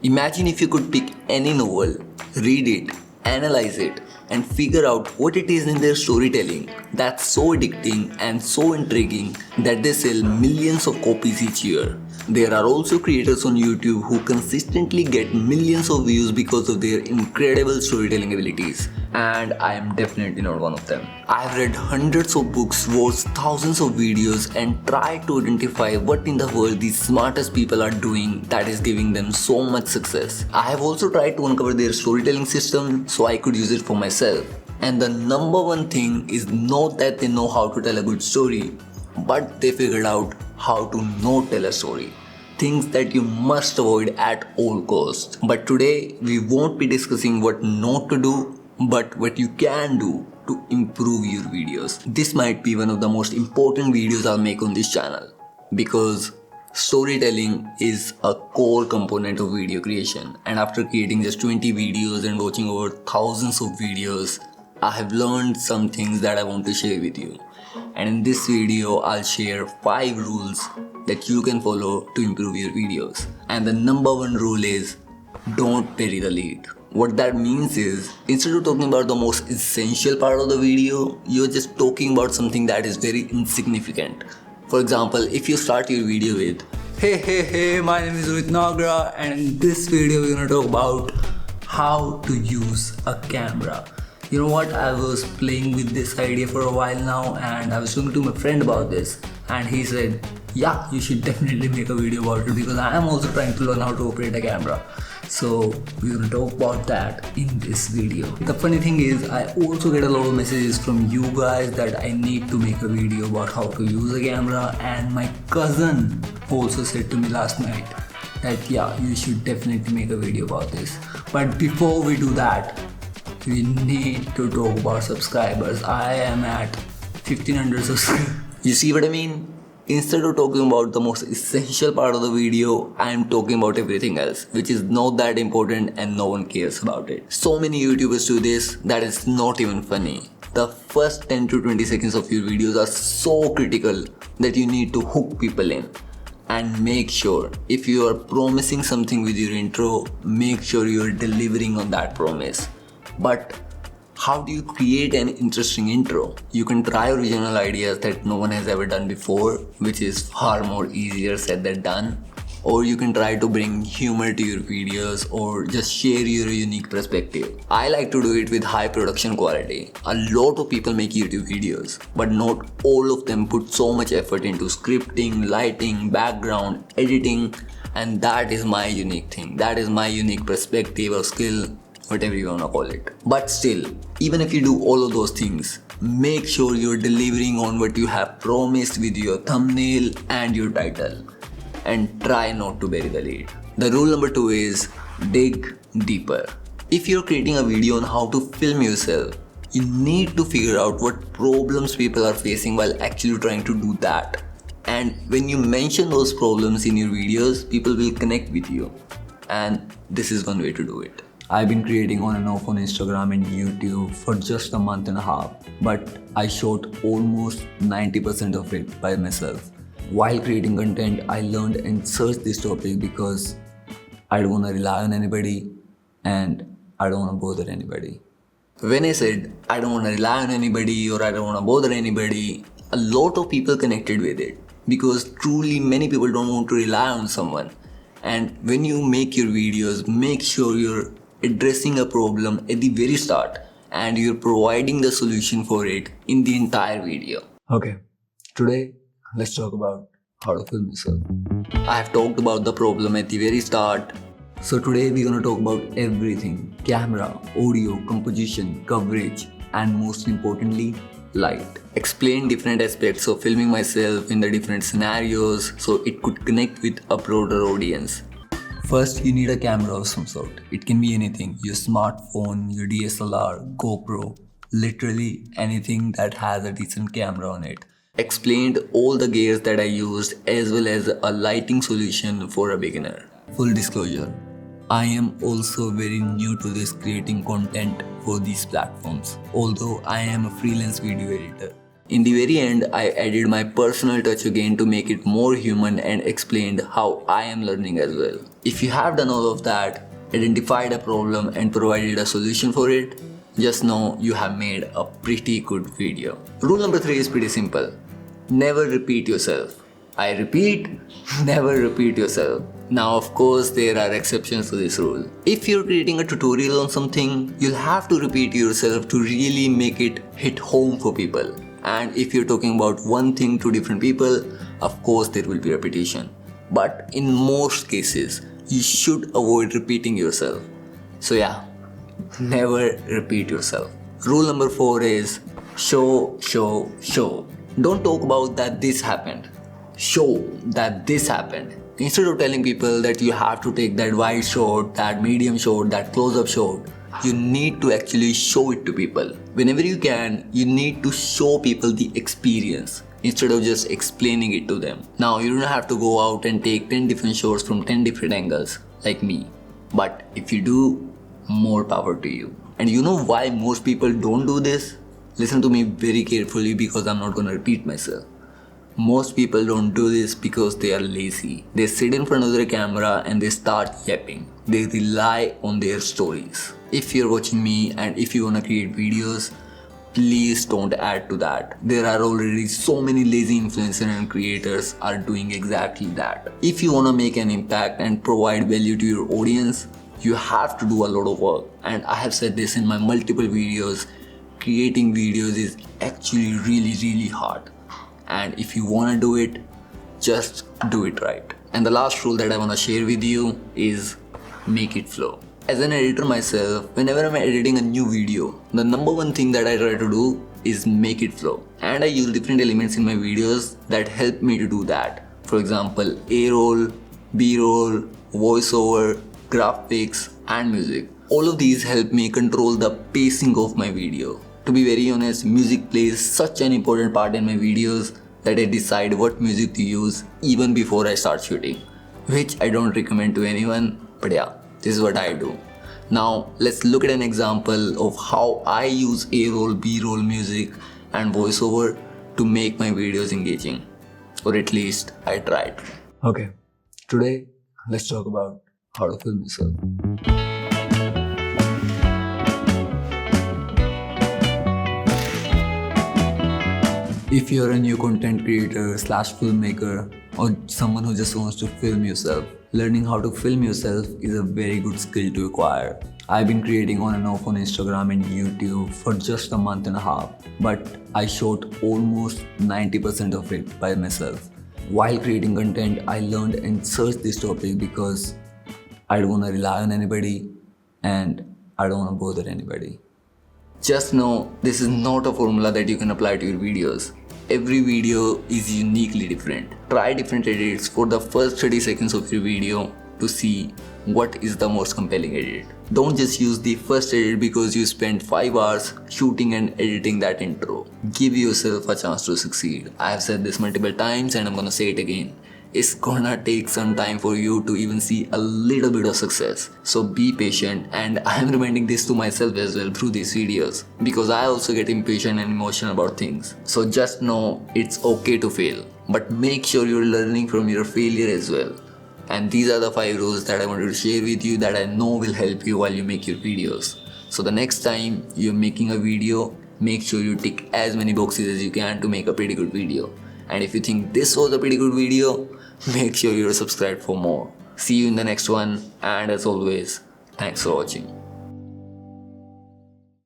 Imagine if you could pick any novel, read it, analyze it, and figure out what it is in their storytelling that's so addicting and so intriguing that they sell millions of copies each year. There are also creators on YouTube who consistently get millions of views because of their incredible storytelling abilities, and I am definitely not one of them. I have read hundreds of books, watched thousands of videos, and tried to identify what in the world these smartest people are doing that is giving them so much success. I have also tried to uncover their storytelling system so I could use it for myself. And the number one thing is not that they know how to tell a good story, but they figured out how to not tell a story. Things that you must avoid at all costs. But today we won't be discussing what not to do, but what you can do to improve your videos. This might be one of the most important videos I'll make on this channel because storytelling is a core component of video creation, and after creating just 20 videos and watching over thousands of videos, I have learned some things that I want to share with you. And in this video, I'll share 5 rules that you can follow to improve your videos. And the number one rule is don't bury the lead. What that means is, instead of talking about the most essential part of the video, you're just talking about something that is very insignificant. For example, if you start your video with, Hey, my name is Rohit Nagra, and in this video we're gonna talk about how to use a camera. You know what, I was playing with this idea for a while now, and I was talking to my friend about this, and he said, yeah, you should definitely make a video about it because I am also trying to learn how to operate a camera. So we're gonna talk about that in this video. The funny thing is, I also get a lot of messages from you guys that I need to make a video about how to use a camera, and my cousin also said to me last night that yeah, you should definitely make a video about this. But before we do that, we need to talk about subscribers. I am at 1500 subscribers. You see what I mean? Instead of talking about the most essential part of the video, I am talking about everything else, which is not that important and no one cares about it. So many YouTubers do this that it's not even funny. The first 10 to 20 seconds of your videos are so critical that you need to hook people in. And make sure, if you are promising something with your intro, make sure you are delivering on that promise. But how do you create an interesting intro? You can try original ideas that no one has ever done before, which is far more easier said than done. Or you can try to bring humor to your videos or just share your unique perspective. I like to do it with high production quality. A lot of people make YouTube videos, but not all of them put so much effort into scripting, lighting, background, editing, and that is my unique thing. That is my unique perspective or skill, whatever you wanna call it. But still, even if you do all of those things, make sure you're delivering on what you have promised with your thumbnail and your title. And try not to bury the lead. The rule number 2 is dig deeper. If you're creating a video on how to film yourself, you need to figure out what problems people are facing while actually trying to do that. And when you mention those problems in your videos, people will connect with you. And this is one way to do it. I've been creating on and off on Instagram and YouTube for just a month and a half, but I shot almost 90% of it by myself. While creating content, I learned and searched this topic because I don't want to rely on anybody and I don't want to bother anybody. When I said I don't want to rely on anybody or I don't want to bother anybody, a lot of people connected with it because truly many people don't want to rely on someone. And when you make your videos, make sure you're addressing a problem at the very start and you're providing the solution for it in the entire video. Okay, today let's talk about how to film yourself. I have talked about the problem at the very start. So today we're gonna talk about everything. Camera, audio, composition, coverage, and most importantly, light. Explain different aspects of filming myself in the different scenarios so it could connect with a broader audience. First, you need a camera of some sort. It can be anything. Your smartphone, your DSLR, GoPro, literally anything that has a decent camera on it. Explained all the gears that I used as well as a lighting solution for a beginner. Full disclosure, I am also very new to this creating content for these platforms, although I am a freelance video editor. In the very end, I added my personal touch again to make it more human and explained how I am learning as well. If you have done all of that, identified a problem and provided a solution for it, just know you have made a pretty good video. Rule number 3 is pretty simple. Never repeat yourself. I repeat, never repeat yourself. Now of course there are exceptions to this rule. If you're creating a tutorial on something, you'll have to repeat yourself to really make it hit home for people. And if you're talking about one thing to different people, of course there will be repetition. But in most cases, you should avoid repeating yourself. So yeah, never repeat yourself. Rule number 4 is show, show, show. Don't talk about that this happened. Show that this happened. Instead of telling people that you have to take that wide shot, that medium shot, that close-up shot, you need to actually show it to people. Whenever you can, you need to show people the experience instead of just explaining it to them. Now, you don't have to go out and take 10 different shots from 10 different angles like me. But if you do, more power to you. And you know why most people don't do this? Listen to me very carefully because I'm not gonna repeat myself. Most people don't do this because they are lazy. They sit in front of their camera and they start yapping. They rely on their stories. If you're watching me and if you wanna create videos, please don't add to that. There are already so many lazy influencers and creators are doing exactly that. If you wanna make an impact and provide value to your audience, you have to do a lot of work. And I have said this in my multiple videos, creating videos is actually really hard. And if you want to do it, just do it right. And the last rule that I want to share with you is make it flow. As an editor myself, whenever I'm editing a new video, the number one thing that I try to do is make it flow. And I use different elements in my videos that help me to do that. For example, A-roll, B-roll, voiceover, graphics, and music. All of these help me control the pacing of my video. To be very honest, music plays such an important part in my videos that I decide what music to use even before I start shooting, which I don't recommend to anyone, but yeah, this is what I do. Now let's look at an example of how I use A-roll, B-roll music and voiceover to make my videos engaging, or at least I tried. Okay, today let's talk about how to film yourself. If you're a new content creator / filmmaker or someone who just wants to film yourself, learning how to film yourself is a very good skill to acquire. I've been creating on and off on Instagram and YouTube for just a month and a half, but I shot almost 90% of it by myself. While creating content, I learned and searched this topic because I don't want to rely on anybody and I don't want to bother anybody. Just know this is not a formula that you can apply to your videos. Every video is uniquely different. Try different edits for the first 30 seconds of your video to see what is the most compelling edit. Don't just use the first edit because you spent 5 hours shooting and editing that intro. Give yourself a chance to succeed. I have said this multiple times and I'm gonna say it again. It's gonna take some time for you to even see a little bit of success. So be patient, and I am reminding this to myself as well through these videos because I also get impatient and emotional about things. So just know it's okay to fail, but make sure you're learning from your failure as well. And these are the 5 rules that I wanted to share with you that I know will help you while you make your videos. So the next time you're making a video, make sure you tick as many boxes as you can to make a pretty good video. And if you think this was a pretty good video, make sure you're subscribed for more. See you in the next one, and as always, thanks for watching.